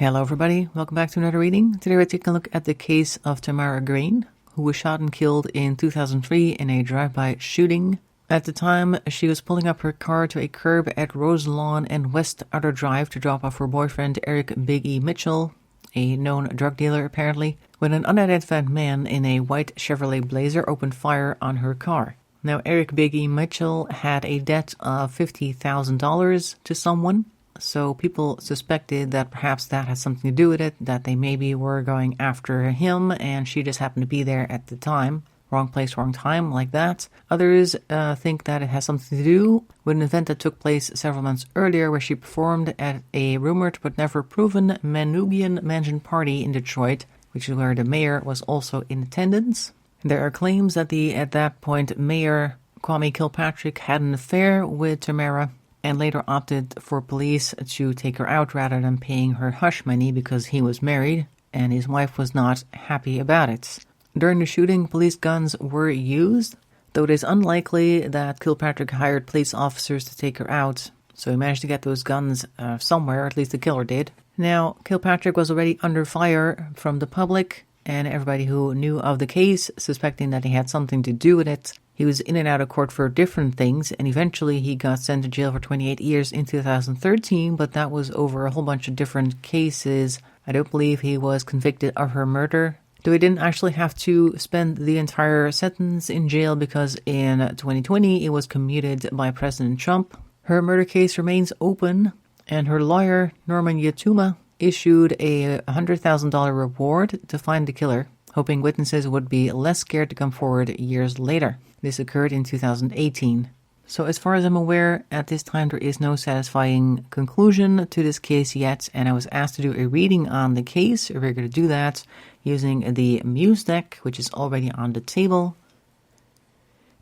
Hello everybody, welcome back to another reading. Today we're taking a look at the case of Tamara Green, who was shot and killed in 2003 in a drive-by shooting. At the time, she was pulling up her car to a curb at Rose Lawn and West Outer Drive to drop off her boyfriend Eric Big E Mitchell, a known drug dealer apparently, when an unidentified man in a white Chevrolet Blazer opened fire on her car. Now, Eric Big E Mitchell had a debt of $50,000 to someone, so people suspected that perhaps that had something to do with it, that they maybe were going after him and she just happened to be there at the time. Wrong place, wrong time, like that. Others think that it has something to do with an event that took place several months earlier where she performed at a rumored but never proven Manugian Mansion party in Detroit, which is where the mayor was also in attendance. There are claims that at that point, Mayor Kwame Kilpatrick had an affair with Tamara and later opted for police to take her out rather than paying her hush money because he was married and his wife was not happy about it. During the shooting, police guns were used, though it is unlikely that Kilpatrick hired police officers to take her out, so he managed to get those guns somewhere, at least the killer did. Now, Kilpatrick was already under fire from the public and everybody who knew of the case, suspecting that he had something to do with it. He was in and out of court for different things, and eventually he got sent to jail for 28 years in 2013, but that was over a whole bunch of different cases. I don't believe he was convicted of her murder, though he didn't actually have to spend the entire sentence in jail because in 2020 it was commuted by President Trump. Her murder case remains open, and her lawyer, Norman Yatuma, issued a $100,000 reward to find the killer, hoping witnesses would be less scared to come forward years later. This occurred in 2018. So as far as I'm aware, at this time there is no satisfying conclusion to this case yet, and I was asked to do a reading on the case. We're going to do that using the Muse deck, which is already on the table.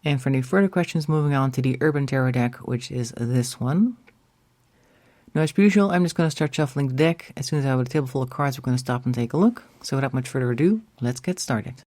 And for any further questions, moving on to the Urban Tarot deck, which is this one. Now, as usual, I'm just going to start shuffling the deck. As soon as I have a table full of cards, we're going to stop and take a look. So without much further ado, let's get started.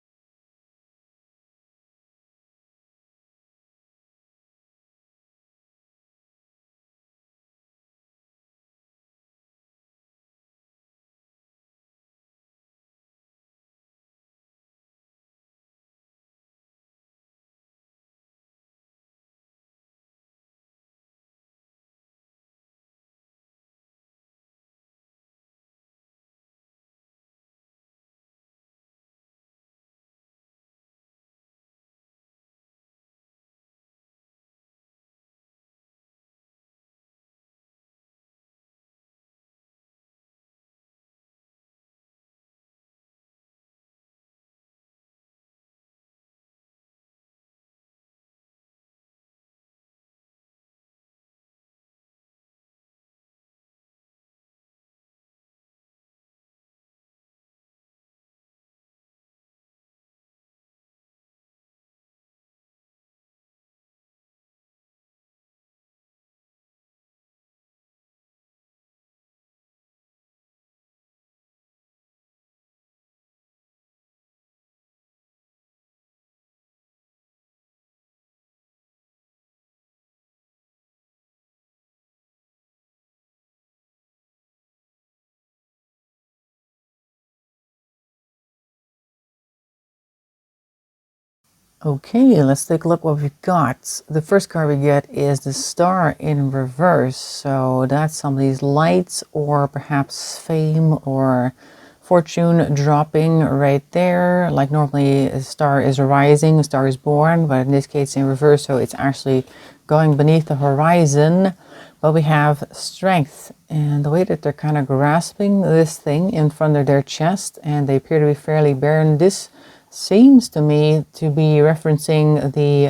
Okay, let's take a look what we've got. The first card we get is the Star in reverse. So that's somebody's lights or perhaps fame or fortune dropping right there. Like normally a star is rising, a star is born, but in this case in reverse, so it's actually going beneath the horizon. But we have strength, and the way that they're kind of grasping this thing in front of their chest, and they appear to be fairly barren. This seems to me to be referencing the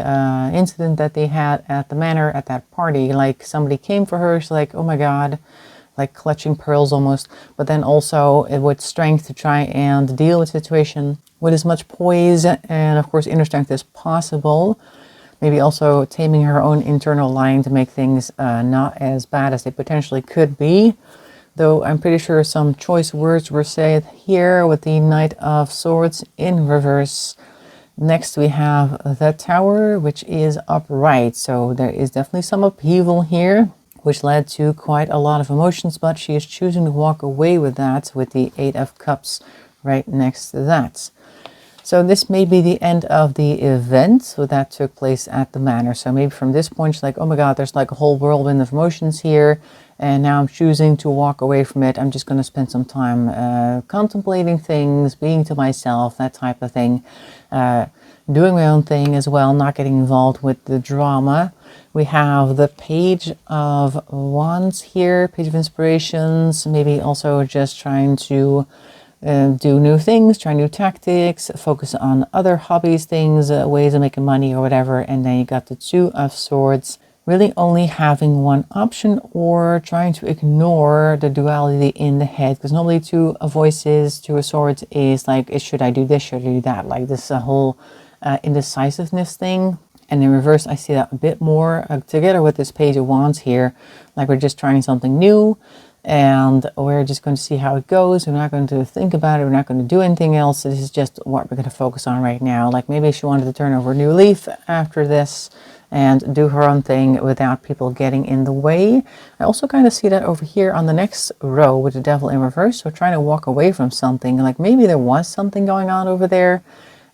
incident that they had at the manor at that party. Like somebody came for her, she's like, oh my god, like clutching pearls almost, but then also with strength to try and deal with the situation with as much poise and of course inner strength as possible. Maybe also taming her own internal lion to make things not as bad as they potentially could be. Though I'm pretty sure some choice words were said here with the Knight of Swords in reverse. Next we have the Tower, which is upright. So there is definitely some upheaval here. which led to quite a lot of emotions, but she is choosing to walk away with that, with the Eight of Cups right next to that. So this may be the end of the event, so that took place at the manor. So maybe from this point she's like, oh my god, there's like a whole whirlwind of emotions here, and now I'm choosing to walk away from it. I'm just going to spend some time contemplating things, being to myself, that type of thing. Doing my own thing as well, not getting involved with the drama. We have the Page of Wands here, Page of Inspirations, maybe also just trying to do new things, try new tactics, focus on other hobbies, things, ways of making money or whatever. And then you got the Two of Swords, really only having one option or trying to ignore the duality in the head. Because normally Two of Voices, Two of Swords is like, should I do this, should I do that? Like this whole indecisiveness thing. And in reverse, I see that a bit more together with this Page of Wands here. Like we're just trying something new. And we're just going to see how it goes. We're not going to think about it. We're not going to do anything else. This is just what we're going to focus on right now. Like maybe she wanted to turn over a new leaf after this and do her own thing without people getting in the way. I also kind of see that over here on the next row with the Devil in reverse. So trying to walk away from something. Like maybe there was something going on over there.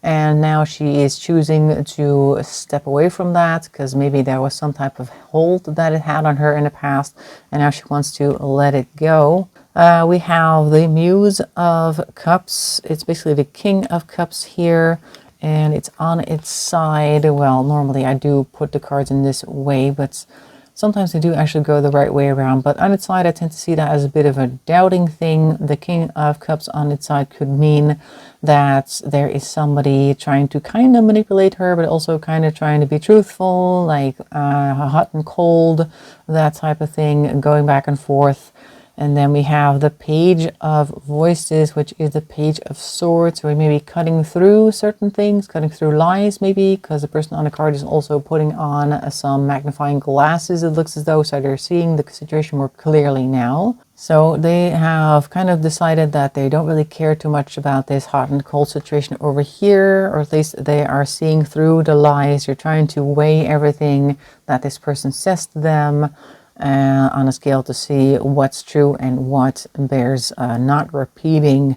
And now she is choosing to step away from that because maybe there was some type of hold that it had on her in the past. And now she wants to let it go. We have the Muse of Cups. It's basically the King of Cups here. And it's on its side. Well, normally I do put the cards in this way, but sometimes they do actually go the right way around. But on its side, I tend to see that as a bit of a doubting thing. The King of Cups on its side could mean that there is somebody trying to kind of manipulate her, but also kind of trying to be truthful, like hot and cold, that type of thing, going back and forth. And then we have the Page of Voices, which is the Page of Swords. So we may be cutting through certain things, cutting through lies maybe, because the person on the card is also putting on some magnifying glasses, it looks as though, so they're seeing the situation more clearly now. So they have kind of decided that they don't really care too much about this hot and cold situation over here, or at least they are seeing through the lies. You're trying to weigh everything that this person says to them on a scale to see what's true and what bears not repeating.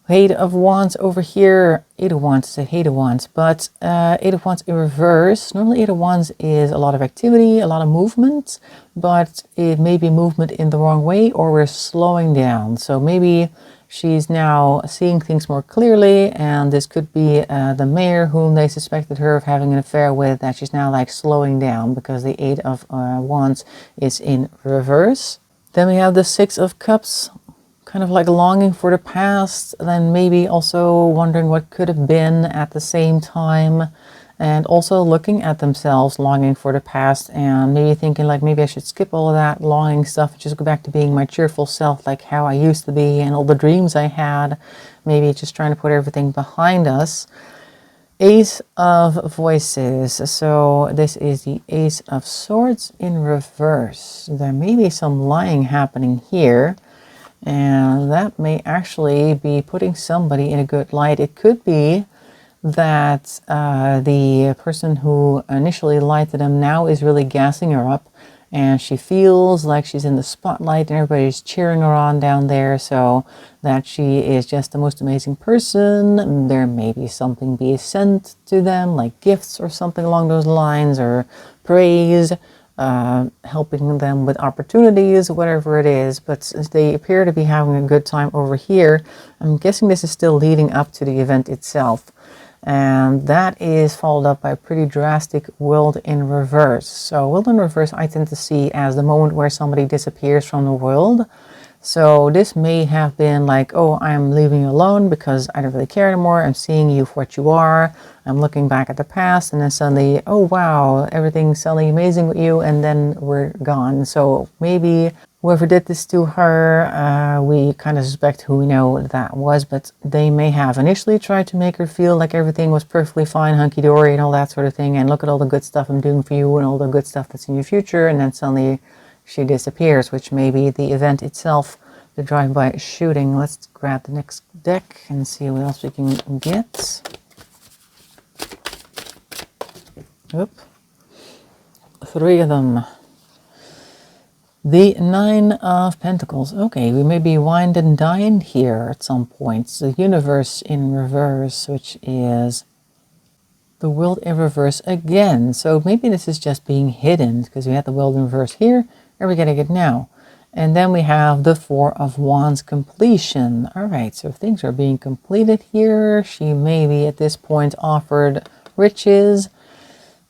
Eight of Wands over here, Eight of Wands, Eight of Wands, but Eight of Wands in reverse. Normally Eight of Wands is a lot of activity, a lot of movement, but it may be movement in the wrong way or we're slowing down. So maybe she's now seeing things more clearly, and this could be the mayor whom they suspected her of having an affair with, that she's now like slowing down because the Eight of Wands is in reverse. Then we have the Six of Cups, kind of like longing for the past, then maybe also wondering what could have been at the same time, and also looking at themselves, longing for the past, and maybe thinking like maybe I should skip all of that longing stuff and just go back to being my cheerful self, like how I used to be and all the dreams I had. Maybe just trying to put everything behind us. Ace of Voices. So this is the Ace of Swords in reverse. There may be some lying happening here, and that may actually be putting somebody in a good light. It could be that the person who initially lied to them now is really gassing her up, and she feels like she's in the spotlight and everybody's cheering her on down there, so that she is just the most amazing person. There may be something be sent to them, like gifts or something along those lines, or praise, helping them with opportunities, whatever it is. But they appear to be having a good time over here. I'm guessing this is still leading up to the event itself. And that is followed up by a pretty drastic World in reverse. So World in reverse I tend to see as the moment where somebody disappears from the world. So this may have been like, oh, I'm leaving you alone because I don't really care anymore. I'm seeing you for what you are. I'm looking back at the past, and then suddenly, oh wow, everything's suddenly amazing with you, and then we're gone. So maybe whoever did this to her, we kind of suspect who we know that was, but they may have initially tried to make her feel like everything was perfectly fine, hunky-dory and all that sort of thing, and look at all the good stuff I'm doing for you and all the good stuff that's in your future, and then suddenly she disappears, which may be the event itself, the drive-by shooting. Let's grab the next deck and see what else we can get. Oop. 3 of them. The Nine of Pentacles. Okay, we may be wined and dined here at some point. The Universe in reverse, which is the World in reverse again. So maybe this is just being hidden because we had the World in reverse here and we're getting it now. And then we have the Four of Wands completion. All right, so things are being completed here. She may be at this point offered riches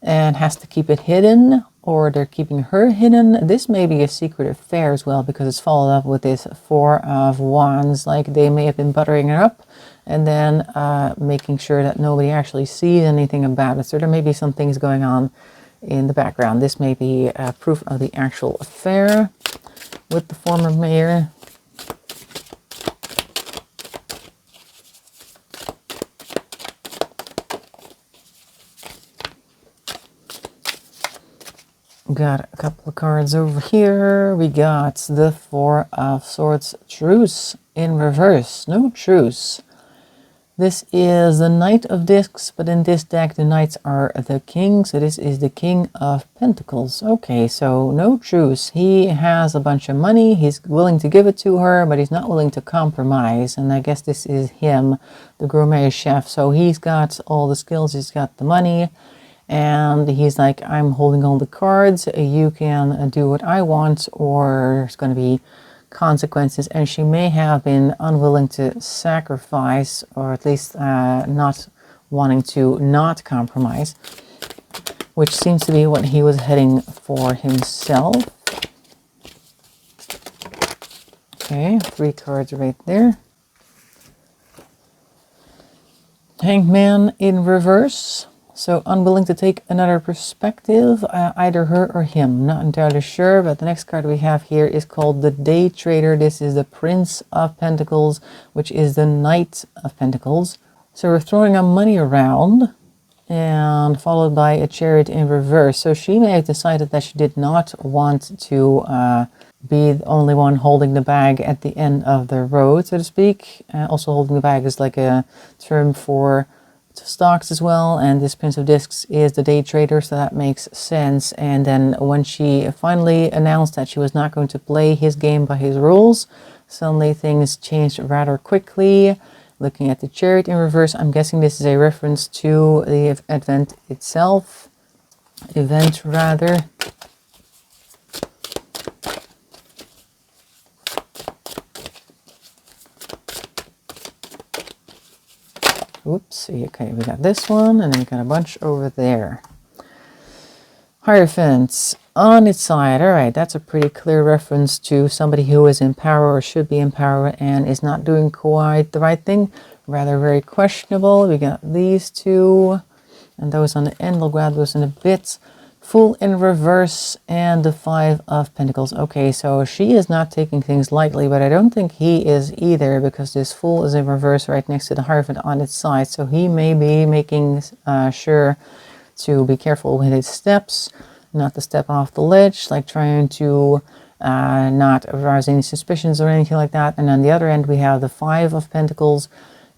and has to keep it hidden, or they're keeping her hidden. This may be a secret affair as well because it's followed up with this Four of Wands. Like they may have been buttering her up and then making sure that nobody actually sees anything about it. So there may be some things going on in the background. This may be proof of the actual affair with the former mayor. Got a couple of cards over here. We got the Four of Swords, truce in reverse. No truce. This is the Knight of Discs, but in this deck the Knights are the King, so this is the King of Pentacles. Okay, so no truce. He has a bunch of money, he's willing to give it to her, but he's not willing to compromise, and I guess this is him, the gourmet chef. So he's got all the skills, he's got the money, and he's like, I'm holding all the cards, you can do what I want, or there's going to be consequences. And she may have been unwilling to sacrifice, or at least not wanting to not compromise, which seems to be what he was heading for himself. Okay, 3 cards right there. Hanged Man in reverse. So unwilling to take another perspective, either her or him, not entirely sure. But the next card we have here is called the Day Trader. This is the Prince of Pentacles, which is the Knight of Pentacles. So we're throwing our money around, and followed by a Chariot in reverse. So she may have decided that she did not want to be the only one holding the bag at the end of the road, so to speak. Also holding the bag is like a term for stocks as well, and this Prince of Discs is the day trader, so that makes sense. And then when she finally announced that she was not going to play his game by his rules, suddenly things changed rather quickly. Looking at the Chariot in reverse, I'm guessing this is a reference to the event itself. Oops, okay, we got this one, and then we got a bunch over there. Hierophant on its side. All right, that's a pretty clear reference to somebody who is in power or should be in power and is not doing quite the right thing. Rather very questionable. We got these two, and those on the end. We'll grab those in a bit. Fool in reverse and the Five of Pentacles. Okay, so she is not taking things lightly, but I don't think he is either, because this Fool is in reverse right next to the Hierophant on its side. So he may be making sure to be careful with his steps, not to step off the ledge, like trying to not arouse any suspicions or anything like that. And on the other end, we have the Five of Pentacles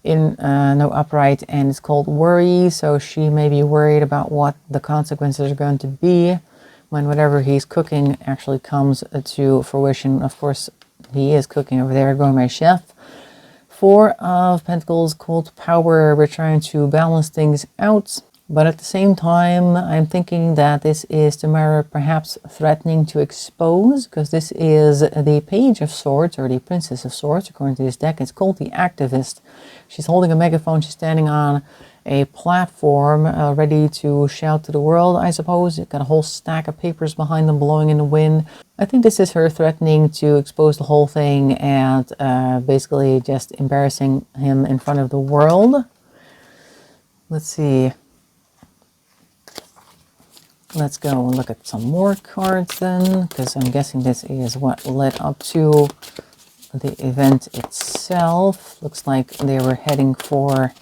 in no upright, and it's called worry. So she may be worried about what the consequences are going to be when whatever he's cooking actually comes to fruition. Of course, he is cooking over there, gourmet chef. Four of Pentacles, called power. We're trying to balance things out, but at the same time, I'm thinking that this is Tamara perhaps threatening to expose, because this is the Page of Swords, or the Princess of Swords, according to this deck. It's called the Activist. She's holding a megaphone. She's standing on a platform, ready to shout to the world, I suppose. It's got a whole stack of papers behind them blowing in the wind. I think this is her threatening to expose the whole thing and basically just embarrassing him in front of the world. Let's see. Let's go and look at some more cards then, because I'm guessing this is what led up to the event itself. Looks like they were heading for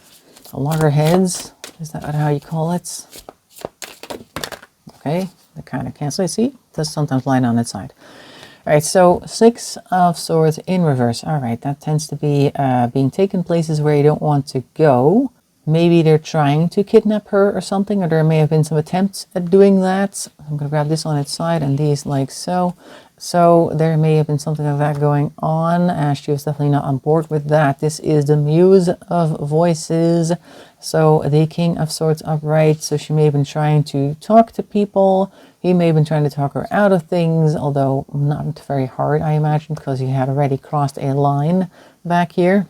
loggerheads. Is that how you call it? Okay, they kind of cancel. See, it does sometimes line on its side. All right, so Six of Swords in reverse. All right, that tends to be being taken places where you don't want to go. maybe they're trying to kidnap her or something, or there may have been some attempts at doing that. I'm going to grab this on its side and these like so. So there may have been something like that going on. She was definitely not on board with that. This is the Muse of Voices. So the King of Swords upright. So she may have been trying to talk to people. He may have been trying to talk her out of things, although not very hard, I imagine, because he had already crossed a line back here.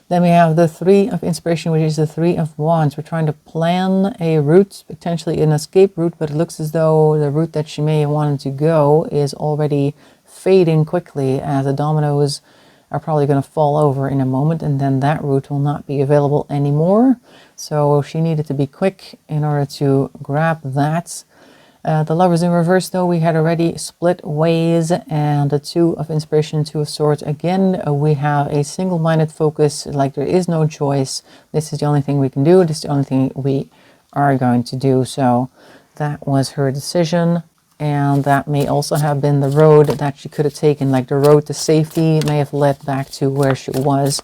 Then we have the Three of Inspiration, which is the Three of Wands. We're trying to plan a route, potentially an escape route, but it looks as though the route that she may have wanted to go is already fading quickly, as the dominoes are probably going to fall over in a moment, and then that route will not be available anymore. So she needed to be quick in order to grab that. The Lovers in reverse, though, we had already split ways, and the Two of Inspiration, Two of Swords. Again, we have a single-minded focus, like there is no choice. This is the only thing we can do. This is the only thing we are going to do. So that was her decision, and that may also have been the road that she could have taken, like the road to safety may have led back to where she was,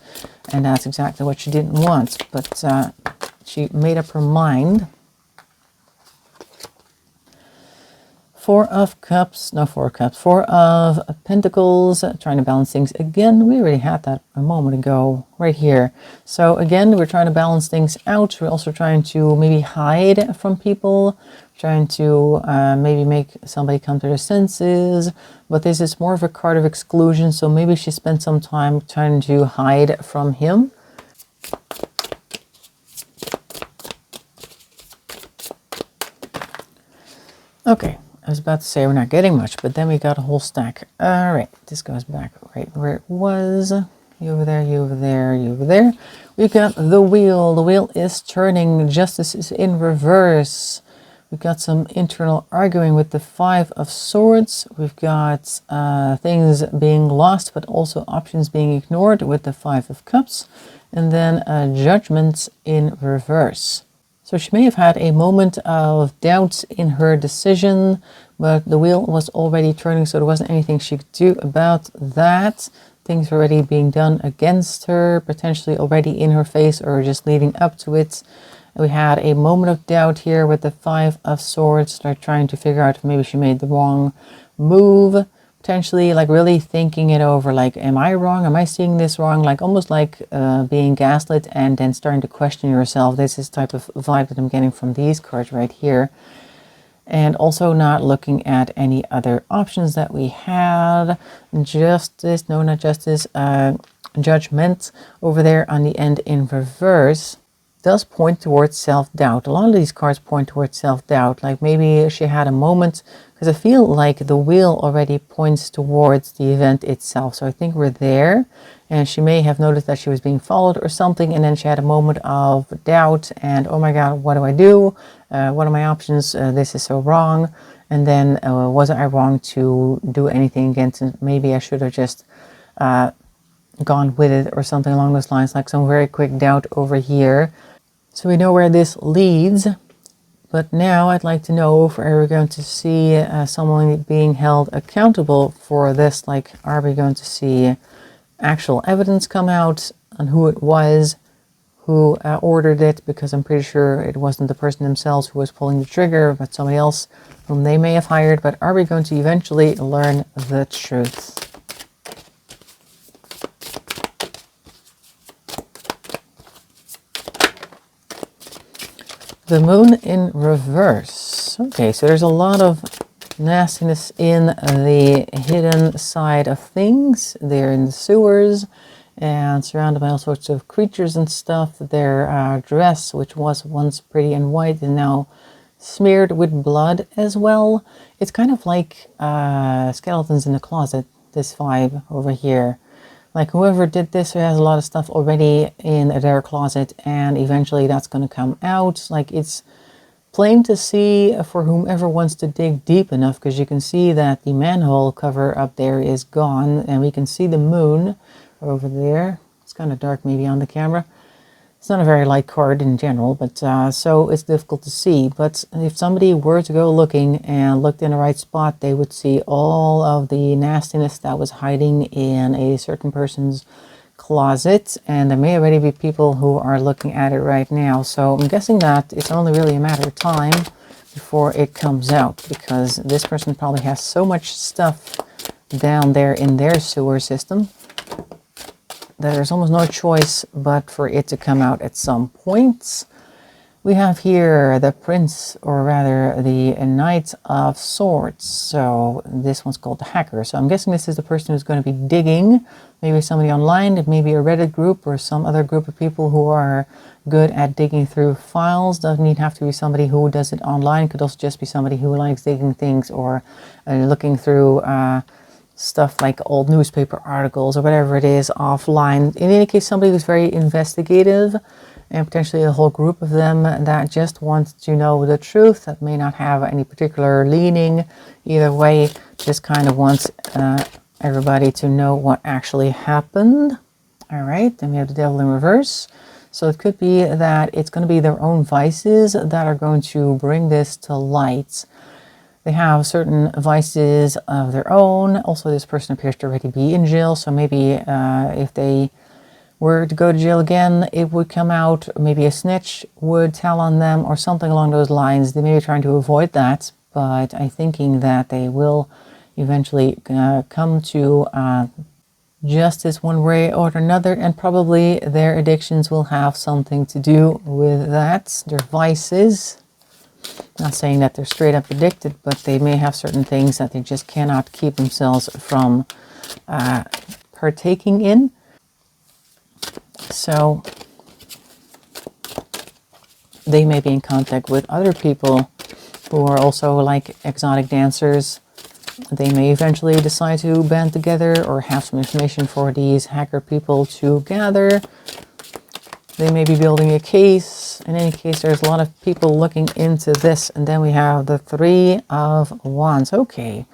and that's exactly what she didn't want. But she made up her mind. Four of Cups, no, Four of Cups, Four of Pentacles, trying to balance things. Again, we already had that a moment ago, right here. So again, we're trying to balance things out. We're also trying to maybe hide from people, trying to maybe make somebody come to their senses. But this is more of a card of exclusion, so maybe she spent some time trying to hide from him. Okay. I was about to say we're not getting much, but then we got a whole stack. All right, this goes back right where it was. You over there, you over there, you over there. We got the wheel. The wheel is turning. Justice is in reverse. We've got some internal arguing with the Five of Swords. We've got things being lost, but also options being ignored with the Five of Cups. And then Judgment in reverse. So she may have had a moment of doubt in her decision, but the wheel was already turning, so there wasn't anything she could do about that. Things were already being done against her, potentially already in her face or just leading up to it. We had a moment of doubt here with the Five of Swords. They're trying to figure out if maybe she made the wrong move. Potentially like really thinking it over, like, am I wrong? Am I seeing this wrong? Like almost like being gaslit and then starting to question yourself. This is the type of vibe that I'm getting from these cards right here. And also not looking at any other options that we had. Justice, no, not justice, Judgment over there on the end in reverse does point towards self-doubt. A lot of these cards point towards self-doubt. Like maybe she had a moment, because I feel like the wheel already points towards the event itself. So I think we're there. And she may have noticed that she was being followed or something. And then she had a moment of doubt and, oh my God, what do I do? What are my options? This is so wrong. And then was I wrong to do anything against it? Maybe I should have just gone with it or something along those lines. Like some very quick doubt over here. So we know where this leads. But now I'd like to know if we're going to see someone being held accountable for this. Like, are we going to see actual evidence come out on who it was, who ordered it? Because I'm pretty sure it wasn't the person themselves who was pulling the trigger, but somebody else whom they may have hired. But are we going to eventually learn the truth? The Moon in reverse. Okay, so there's a lot of nastiness in the hidden side of things. They're in the sewers and surrounded by all sorts of creatures and stuff. Their dress, which was once pretty and white, is now smeared with blood as well. It's kind of like skeletons in the closet, this vibe over here. Like whoever did this has a lot of stuff already in their closet, and eventually that's going to come out. Like it's plain to see for whomever wants to dig deep enough, because you can see that the manhole cover up there is gone, and we can see the moon over there. It's kind of dark maybe on the camera. It's not a very light card in general, but so it's difficult to see. But if somebody were to go looking and looked in the right spot, they would see all of the nastiness that was hiding in a certain person's closet, and there may already be people who are looking at it right now. So I'm guessing that it's only really a matter of time before it comes out, because this person probably has so much stuff down there in their sewer system that there's almost no choice but for it to come out at some point. We have here the Prince, or rather the Knight of Swords. So this one's called the Hacker. So I'm guessing this is the person who's going to be digging. Maybe somebody online, it may be a Reddit group or some other group of people who are good at digging through files. Doesn't need have to be somebody who does it online. Could also just be somebody who likes digging things, or looking through stuff like old newspaper articles or whatever it is offline. In any case, somebody who's very investigative, and potentially a whole group of them that just want to know the truth, that may not have any particular leaning either way, just kind of wants everybody to know what actually happened. All right, then we have the Devil in reverse. So it could be that it's going to be their own vices that are going to bring this to light. They have certain vices of their own. Also, this person appears to already be in jail, so maybe if they were to go to jail again, it would come out. Maybe a snitch would tell on them or something along those lines. They may be trying to avoid that, but I'm thinking that they will eventually come to justice one way or another, and probably their addictions will have something to do with that, their vices. Not saying that they're straight up addicted, but they may have certain things that they just cannot keep themselves from partaking in. So they may be in contact with other people who are also like exotic dancers. They may eventually decide to band together or have some information for these hacker people to gather. They may be building a case. In any case, there's a lot of people looking into this. And then we have the Three of Wands. Okay,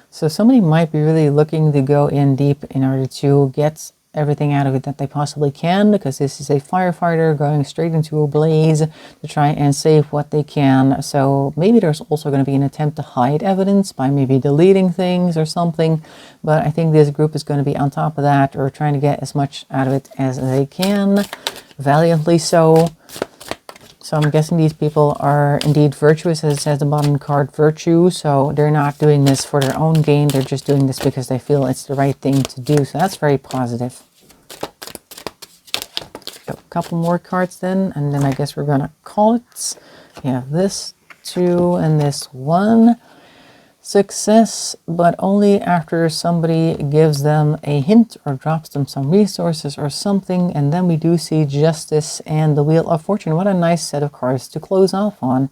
so somebody might be really looking to go in deep in order to get everything out of it that they possibly can, because this is a firefighter going straight into a blaze to try and save what they can. So maybe there's also going to be an attempt to hide evidence by maybe deleting things or something, but I think this group is going to be on top of that, or trying to get as much out of it as they can, valiantly so. So I'm guessing these people are indeed virtuous, as it says the bottom card, virtue. So they're not doing this for their own gain. They're just doing this because they feel it's the right thing to do. So that's very positive. A couple more cards then, and then I guess we're going to call it. We have this two and this one. Success, but only after somebody gives them a hint or drops them some resources or something. And then we do see Justice and the Wheel of Fortune. What a nice set of cards to close off on,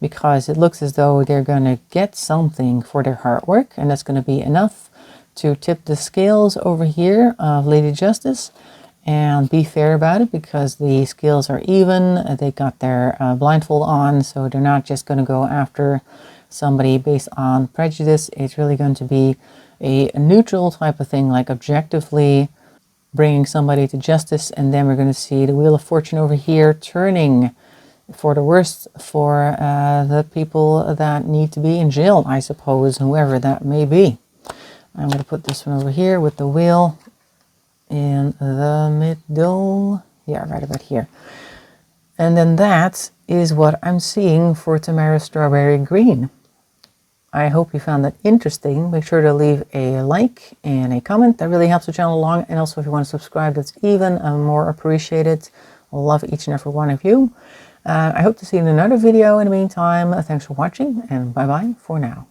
because it looks as though they're going to get something for their hard work, and that's going to be enough to tip the scales over here of Lady Justice and be fair about it, because the scales are even. They got their blindfold on, so they're not just going to go after somebody based on prejudice. It's really going to be a neutral type of thing, like objectively bringing somebody to justice. And then we're going to see the Wheel of Fortune over here turning for the worst for the people that need to be in jail, I suppose, whoever that may be. I'm going to put this one over here with the wheel in the middle. Yeah, right about here. And then that is what I'm seeing for Tamara Strawberry Green. I hope you found that interesting. Make sure to leave a like and a comment. That really helps the channel along. And also, if you want to subscribe, that's even more appreciated. I love each and every one of you. I hope to see you in another video. In the meantime, thanks for watching, and bye-bye for now.